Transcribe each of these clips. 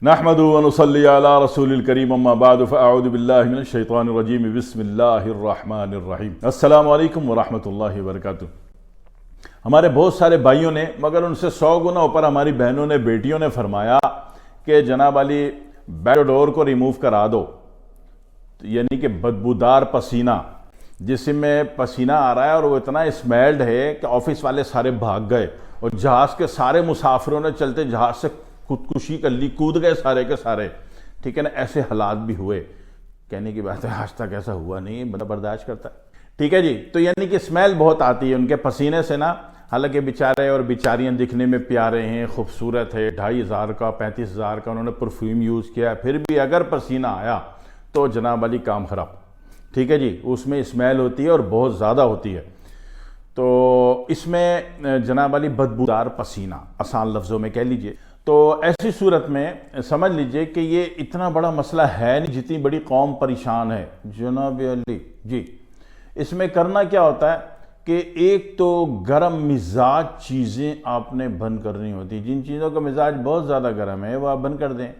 نحمدہ ونصلی علی رسول الکریم اما بعد فاعوذ باللہ من الشیطان الرجیم بسم اللہ الرحمن الرحیم۔ السلام علیکم ورحمۃ اللہ وبرکاتہ۔ ہمارے بہت سارے بھائیوں نے مگر ان سے 100 گنا اوپر ہماری بہنوں نے بیٹیوں نے فرمایا کہ جناب علی بیک ڈور کو ریموو کرا دو، یعنی کہ بدبودار پسینہ جسم میں پسینہ آ رہا ہے اور وہ اتنا اسمیلڈ ہے کہ آفس والے سارے بھاگ گئے اور جہاز کے سارے مسافروں نے چلتے جہاز سے خودکشی کر لی، کود گئے سارے کے سارے، ٹھیک ہے نا۔ ایسے حالات بھی ہوئے، کہنے کی بات ہے آج تک ایسا ہوا نہیں، بندہ برداشت کرتا ہے، ٹھیک ہے جی۔ تو یعنی کہ اسمیل بہت آتی ہے ان کے پسینے سے نا، حالانکہ بیچارے اور بیچاریاں دکھنے میں پیارے ہیں، خوبصورت ہے، 2500 کا 35,000 کا انہوں نے پرفیوم یوز کیا، پھر بھی اگر پسینہ آیا تو جناب علی کام خراب، ٹھیک ہے جی۔ اس میں اسمیل ہوتی ہے اور بہت زیادہ ہوتی ہے، تو اس میں جناب علی بدبودار پسینہ آسان لفظوں میں کہہ لیجئے۔ تو ایسی صورت میں سمجھ لیجئے کہ یہ اتنا بڑا مسئلہ ہے نہیں جتنی بڑی قوم پریشان ہے جناب علی جی۔ اس میں کرنا کیا ہوتا ہے کہ ایک تو گرم مزاج چیزیں آپ نے بند کرنی ہوتی، جن چیزوں کا مزاج بہت زیادہ گرم ہے وہ آپ بند کر دیں۔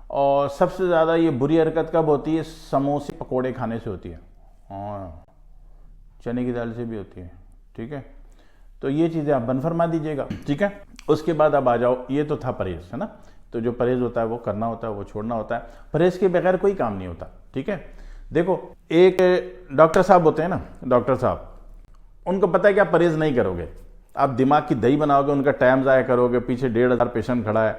اور سب سے زیادہ یہ بری حرکت کب ہوتی ہے؟ سموسے پکوڑے کھانے سے ہوتی ہے، ہاں چنے کی دال سے بھی ہوتی ہے، ٹھیک ہے۔ تو یہ چیزیں آپ بند فرما دیجئے گا، ٹھیک ہے۔ اس کے بعد اب آ جاؤ، یہ تو تھا پرہیز، ہے نا۔ تو جو پرہیز ہوتا ہے وہ کرنا ہوتا ہے، وہ چھوڑنا ہوتا ہے، پرہیز کے بغیر کوئی کام نہیں ہوتا، ٹھیک ہے۔ دیکھو ایک ڈاکٹر صاحب ہوتے ہیں نا، ڈاکٹر صاحب، ان کو پتہ ہے کہ آپ پرہیز نہیں کرو گے، آپ دماغ کی دہی بناؤ گے، ان کا ٹائم ضائع کرو گے، پیچھے 1,500 پیشنٹ کھڑا ہے،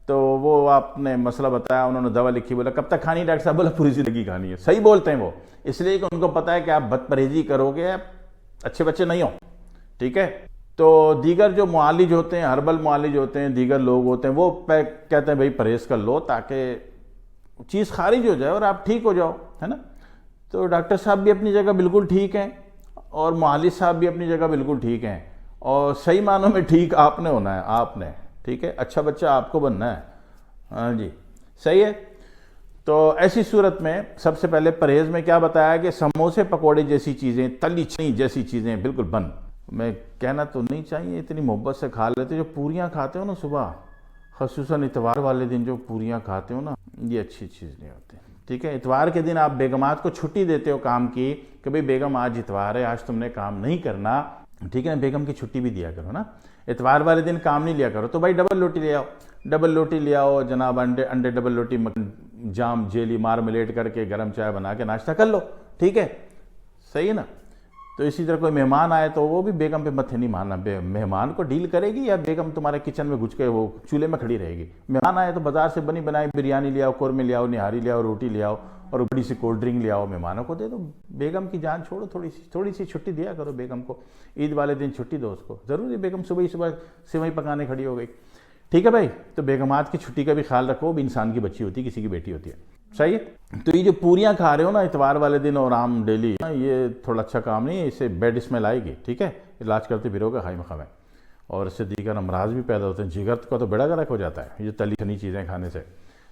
تو وہ آپ نے مسئلہ بتایا، انہوں نے دوا لکھی، بولا کب تک کھانی ہے ڈاکٹر صاحب؟ بولا پوری زندگی کھانی ہے۔ صحیح بولتے ہیں وہ، اس لیے کہ ان کو پتہ ہے کہ آپ بد پرہیزی کرو گے اچھے بچے نہیں ہو، ٹھیک ہے۔ تو دیگر جو معالج ہوتے ہیں، ہربل معالج ہوتے ہیں، دیگر لوگ ہوتے ہیں، وہ کہتے ہیں بھائی پرہیز کر لو تاکہ چیز خارج ہو جائے اور آپ ٹھیک ہو جاؤ، ہے نا۔ تو ڈاکٹر صاحب بھی اپنی جگہ بالکل ٹھیک ہیں اور معالج صاحب بھی اپنی جگہ بالکل ٹھیک ہیں، اور صحیح معنوں میں ٹھیک آپ نے ہونا ہے، آپ نے، ٹھیک ہے، اچھا بچہ آپ کو بننا ہے، ہاں جی صحیح ہے۔ تو ایسی صورت میں سب سے پہلے پرہیز میں کیا بتایا کہ سموسے پکوڑے جیسی چیزیں، تلی چھنی جیسی چیزیں بالکل بند۔ میں کہنا تو نہیں چاہیے، اتنی محبت سے کھا لیتے، جو پوریاں کھاتے ہو نا صبح، خصوصاً اتوار والے دن جو پوریاں کھاتے ہو نا، یہ اچھی چیز نہیں ہوتی، ٹھیک ہے۔ اتوار کے دن آپ بیگمات کو چھٹی دیتے ہو کام کی کہ بھئی بیگم آج اتوار ہے، آج تم نے کام نہیں کرنا، ٹھیک ہے نا، بیگم کی چھٹی بھی دیا کرو نا، اتوار والے دن کام نہیں لیا کرو، تو بھائی ڈبل روٹی لے آؤ، ڈبل روٹی لے آؤ جناب، انڈے ڈبل روٹی، جام جیلی مارملیٹ کر کے گرم چائے بنا کے ناشتہ کر لو، ٹھیک ہے، صحیح ہے نا۔ تو اسی طرح کوئی مہمان آئے تو وہ بھی بیگم پہ متھے نہیں مارنا، مہمان کو ڈیل کرے گی یا بیگم تمہارے کچن میں گھس کے وہ چولہے میں کھڑی رہے گی؟ مہمان آئے تو بازار سے بنی بنائی بریانی لے آؤ، قورمے لے آؤ، نہاری لے آؤ، روٹی لے آؤ اور بڑی سی کولڈ ڈرنک لے آؤ، مہمانوں کو دے دو۔ بیگم کی جان چھوڑو، تھوڑی سی چھٹی دیا کرو بیگم کو، عید والے دن چھٹی دو اس کو، ضروری بیگم صبح سیوئی پکانے کھڑی ہو گئی، ٹھیک ہے بھائی۔ تو بیگمات کی چھٹی کا بھی خیال رکھو، بھی انسان کی بچی ہوتی ہے، کسی کی بیٹی ہوتی ہے، صحیح ہے۔ تو یہ جو پوریاں کھا رہے ہو نا اتوار والے دن اور عام ڈیلی، یہ تھوڑا اچھا کام نہیں ہے، اسے بیڈ اسمیل آئے گی، ٹھیک ہے، علاج کرتے پھرو گے خائی مخامے، اور اس سے دیگر امراض بھی پیدا ہوتے ہیں، جگر کا تو بیڑا گرک ہو جاتا ہے یہ تلی چھنی چیزیں کھانے سے۔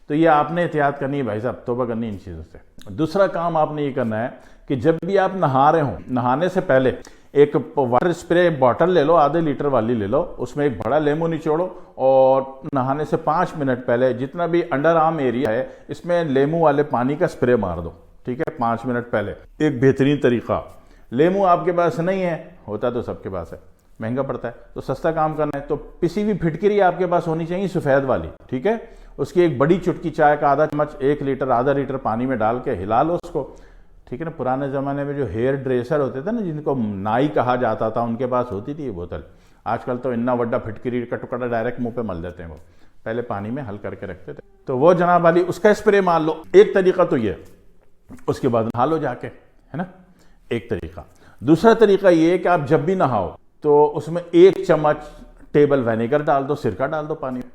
تو یہ آپ نے احتیاط کرنی ہے بھائی صاحب، توبہ کرنی ہے ان چیزوں سے۔ دوسرا کام آپ نے یہ کرنا ہے کہ جب بھی آپ نہا رہے ہوں، نہانے سے پہلے ایک واٹر اسپرے باٹل لے لو، ½ لیٹر والی لے لو، اس میں ایک بڑا لیمو نچوڑو اور نہانے سے 5 منٹ پہلے جتنا بھی انڈر آرم ایریا ہے اس میں لیمو والے پانی کا اسپرے مار دو، ٹھیک ہے، 5 منٹ پہلے۔ ایک بہترین طریقہ، لیمو آپ کے پاس نہیں ہے، ہوتا تو سب کے پاس ہے، مہنگا پڑتا ہے، تو سستا کام کرنا ہے تو پسی ہوئی پھٹکری آپ کے پاس ہونی چاہیے سفید والی، ٹھیک ہے۔ اس کی ایک بڑی چٹکی چائے کا ½ چمچ 1 لیٹر ½ لیٹر پانی میں ڈال کے ہلا لو اس کو، ٹھیک ہے نا۔ پرانے زمانے میں جو ہیئر ڈریسر ہوتے تھے نا، جن کو نائی کہا جاتا تھا، ان کے پاس ہوتی تھی یہ بوتل۔ آج کل تو اتنا بڑا پھٹکری کا ٹکڑا ڈائریکٹ منہ پہ مل دیتے ہیں، وہ پہلے پانی میں حل کر کے رکھتے تھے، تو وہ جناب علی اس کا اسپرے مار لو۔ ایک طریقہ تو یہ، اس کے بعد نہا لو جا کے، ہے نا، ایک طریقہ۔ دوسرا طریقہ یہ کہ آپ جب بھی نہاؤ تو اس میں 1 چمچ ٹیبل وینیگر ڈال دو، سرکہ ڈال دو پانی میں،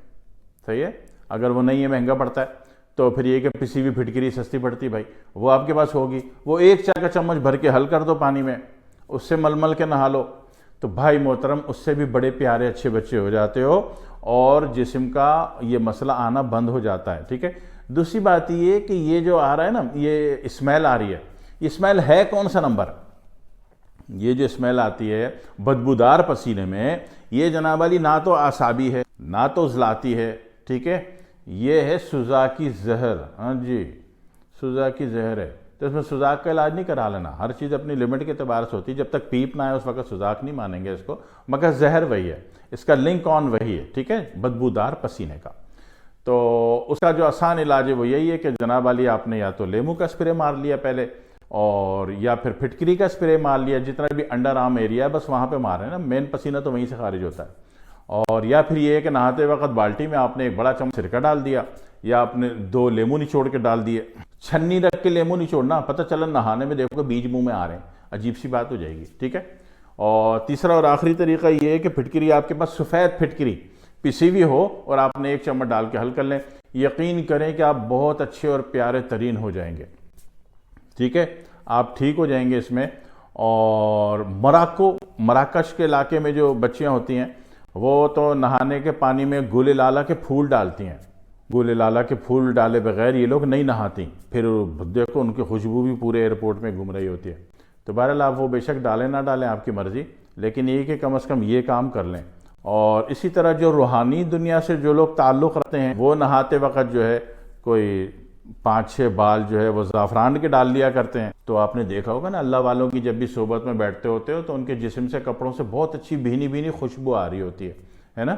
صحیح ہے۔ اگر وہ نہیں ہے، مہنگا پڑتا ہے، تو پھر یہ کہ پسی ہوئی پھٹکری سستی پڑتی بھائی، وہ آپ کے پاس ہوگی، وہ 1 چائے کا چمچ بھر کے حل کر دو پانی میں، اس سے مل مل کے نہا لو، تو بھائی محترم اس سے بھی بڑے پیارے اچھے بچے ہو جاتے ہو اور جسم کا یہ مسئلہ آنا بند ہو جاتا ہے، ٹھیک ہے۔ دوسری بات یہ کہ یہ جو آ رہا ہے نا، یہ اسمیل آ رہی ہے، یہ اسمیل ہے کون سا نمبر؟ یہ جو اسمیل آتی ہے بدبودار پسینے میں، یہ جناب علی نہ تو اعصابی ہے، نہ تو ذلاتی ہے، ٹھیک ہے، یہ ہے سوزاک کی زہر. ہاں جی سوزاک کی زہر ہے. تو اس میں سوزاک کا علاج نہیں کرا لینا. ہر چیز اپنی لمٹ کے اعتبار سے ہوتی ہے. جب تک پیپ نہ آئے اس وقت سوزاک نہیں مانیں گے اس کو, مگر زہر وہی ہے, اس کا لنک آن وہی ہے, ٹھیک ہے, بدبودار پسینے کا. تو اس کا جو آسان علاج ہے وہ یہی ہے کہ جناب علی آپ نے یا تو لیمو کا اسپرے مار لیا پہلے, اور یا پھر پھٹکری کا اسپرے مار لیا, جتنا بھی انڈر آرم ایریا ہے بس وہاں پہ مار رہے ہیں نا, مین پسینہ تو وہیں سے خارج ہوتا ہے. اور یا پھر یہ ہے کہ نہاتے وقت بالٹی میں آپ نے ایک بڑا چمچ سرکہ ڈال دیا, یا آپ نے 2 لیمو نچوڑ کے ڈال دیے. چھنی رکھ کے لیمو نچوڑنا, پتہ چلا نہانے میں دیکھو کہ بیج منہ میں آ رہے ہیں, عجیب سی بات ہو جائے گی, ٹھیک ہے. اور تیسرا اور آخری طریقہ یہ ہے کہ پھٹکری آپ کے پاس سفید پھٹکری پسی ہوئی ہو اور آپ نے 1 چمچ ڈال کے حل کر لیں. یقین کریں کہ آپ بہت اچھے اور پیارے ترین ہو جائیں گے, ٹھیک ہے, آپ ٹھیک ہو جائیں گے اس میں. اور مراکش کے علاقے میں جو بچیاں ہوتی ہیں وہ تو نہانے کے پانی میں گل لالا کے پھول ڈالتی ہیں. گل لالا کے پھول ڈالے بغیر یہ لوگ نہیں نہاتی, پھر دیکھو ان کی خوشبو بھی پورے ایئرپورٹ میں گھوم رہی ہوتی ہے. تو بہرحال آپ وہ بے شک ڈالیں نہ ڈالیں آپ کی مرضی, لیکن یہ کہ کم از کم یہ کام کر لیں. اور اسی طرح جو روحانی دنیا سے جو لوگ تعلق رکھتے ہیں وہ نہاتے وقت جو ہے کوئی 5-6 بال جو ہے وہ زعفران کے ڈال لیا کرتے ہیں. تو آپ نے دیکھا ہوگا نا اللہ والوں کی جب بھی صحبت میں بیٹھتے ہوتے ہو تو ان کے جسم سے کپڑوں سے بہت اچھی بھینی بھینی خوشبو آ رہی ہوتی ہے نا.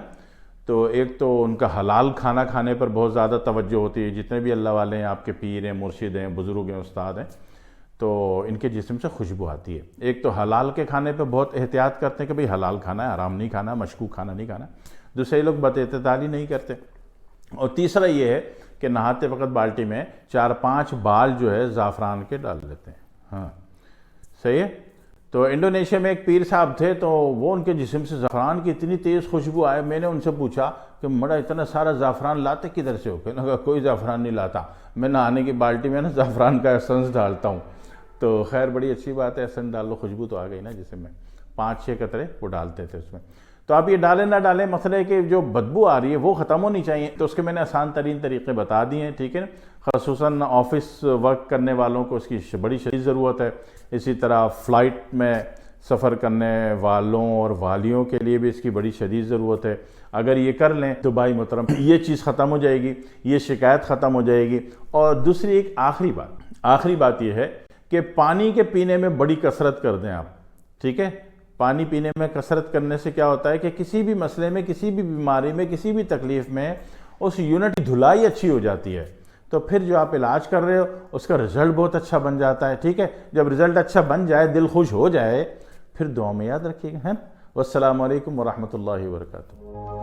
تو ایک تو ان کا حلال کھانا کھانے پر بہت زیادہ توجہ ہوتی ہے, جتنے بھی اللہ والے ہیں, آپ کے پیر ہیں, مرشد ہیں, بزرگ ہیں, استاد ہیں, تو ان کے جسم سے خوشبو آتی ہے. ایک تو حلال کے کھانے پہ بہت احتیاط کرتے ہیں کہ بھئی حلال کھانا ہے, حرام نہیں کھانا, مشکوک کھانا نہیں کھانا. دوسرے لوگ بداعتدالی نہیں کرتے. اور تیسرا یہ ہے کہ نہاتے وقت بالٹی میں 4-5 بال جو ہے زعفران کے ڈال لیتے ہیں. ہاں صحیح ہے. تو انڈونیشیا میں ایک پیر صاحب تھے, تو وہ ان کے جسم سے زعفران کی اتنی تیز خوشبو آئے, میں نے ان سے پوچھا کہ مڑا اتنا سارا زعفران لاتے کدھر سے ہو؟ کہنے لگا کوئی زعفران نہیں لاتا, میں نہانے کی بالٹی میں نا زعفران کا ایسنس ڈالتا ہوں. تو خیر بڑی اچھی بات ہے, ایسنس ڈال لو, خوشبو تو آ گئی نا جسم میں. 5-6 قطرے وہ ڈالتے تھے اس میں. تو آپ یہ ڈالیں نہ ڈالیں, مسئلہ ہے کہ جو بدبو آ رہی ہے وہ ختم ہونی چاہیے. تو اس کے میں نے آسان ترین طریقے بتا دیے ہیں, ٹھیک ہے نا. خصوصاً آفس ورک کرنے والوں کو اس کی بڑی شدید ضرورت ہے. اسی طرح فلائٹ میں سفر کرنے والوں اور والیوں کے لیے بھی اس کی بڑی شدید ضرورت ہے. اگر یہ کر لیں تو بھائی محترم یہ چیز ختم ہو جائے گی, یہ شکایت ختم ہو جائے گی. اور دوسری ایک آخری بات یہ ہے کہ پانی کے پینے میں بڑی کثرت کر دیں آپ, ٹھیک ہے. پانی پینے میں کثرت کرنے سے کیا ہوتا ہے کہ کسی بھی مسئلے میں, کسی بھی بیماری میں, کسی بھی تکلیف میں اس یونٹ کی دھلائی اچھی ہو جاتی ہے. تو پھر جو آپ علاج کر رہے ہو اس کا رزلٹ بہت اچھا بن جاتا ہے, ٹھیک ہے. جب رزلٹ اچھا بن جائے, دل خوش ہو جائے, پھر دعا میں یاد رکھیے گا. والسلام علیکم ورحمۃ اللہ وبرکاتہ.